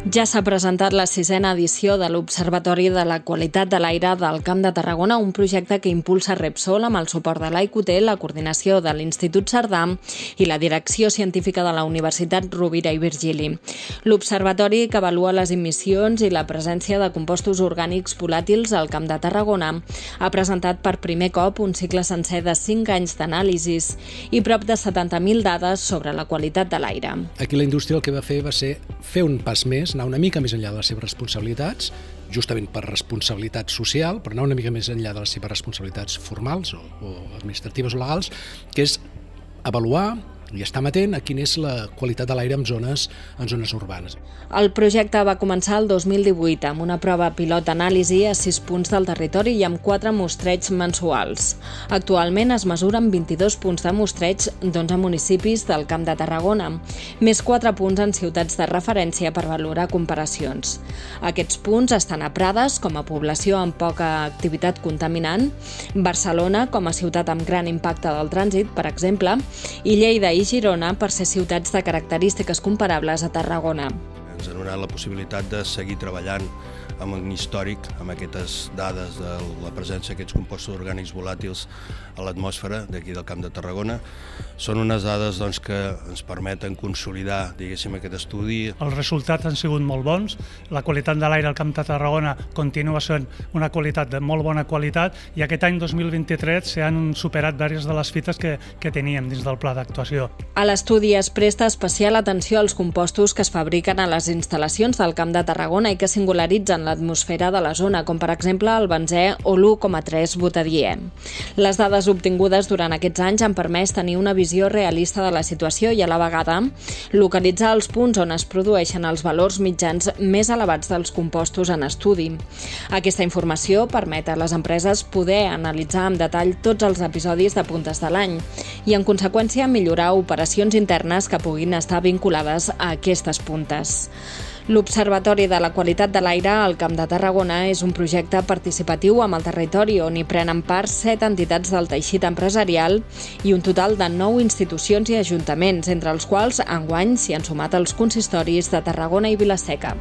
Ja s'ha presentat la 6ª edició de l'Observatori de la Qualitat de l'Aire del Camp de Tarragona, un projecte que impulsa Repsol amb el suport de l'AIQT, la coordinació de l'Institut Cerdà i la direcció científica de la Universitat Rovira i Virgili. L'Observatori, que avalua les emissions i la presència de compostos orgànics volàtils al Camp de Tarragona, ha presentat per primer cop un cicle sencer de 5 anys d'anàlisis i prop de 70.000 dades sobre la qualitat de l'aire. Aquí la indústria el que va fer va ser fer un pas més, anar una mica més enllà de les seves responsabilitats, justament per responsabilitat social, però anar una mica més enllà de les seves responsabilitats formals o administratives o legals, que és avaluar i estar amatent a quina és la qualitat de l'aire en zones urbanes. El projecte va començar el 2018 amb una prova pilot d'anàlisi a 6 punts del territori i amb 4 mostreigs mensuals. Actualment es mesuren 22 punts de mostreig d'11 municipis del Camp de Tarragona, més 4 punts en ciutats de referència per valorar comparacions. Aquests punts estan a Prades, com a població amb poca activitat contaminant, Barcelona, com a ciutat amb gran impacte del trànsit, per exemple, i Lleida i Girona per ser ciutats de característiques comparables a Tarragona. Ens ha donat la possibilitat de seguir treballant amb un històric, amb aquestes dades de la presència d'aquests compostos orgànics volàtils a l'atmosfera d'aquí del Camp de Tarragona. Són unes dades que ens permeten consolidar, diguéssim, aquest estudi. Els resultats han sigut molt bons. La qualitat de l'aire al Camp de Tarragona continua sent una qualitat de molt bona qualitat i aquest any 2023 s'han superat diverses de les fites que teníem dins del pla d'actuació. A l'estudi es presta especial atenció als compostos que es fabriquen a les instal·lacions del Camp de Tarragona i que singularitzen l'atmosfera de la zona, com per exemple el benzè o l'1,3 butadiè. Les dades obtingudes durant aquests anys han permès tenir una visió realista de la situació i a la vegada localitzar els punts on es produeixen els valors mitjans més elevats dels compostos en estudi. Aquesta informació permet a les empreses poder analitzar amb detall tots els episodis de puntes de l'any i, en conseqüència, millorar operacions internes que puguin estar vinculades a aquestes puntes. L'Observatori de la Qualitat de l'Aire al Camp de Tarragona és un projecte participatiu amb el territori on hi prenen part 7 entitats del teixit empresarial i un total de 9 institucions i ajuntaments, entre els quals enguany s'hi han sumat els consistoris de Tarragona i Vila-seca.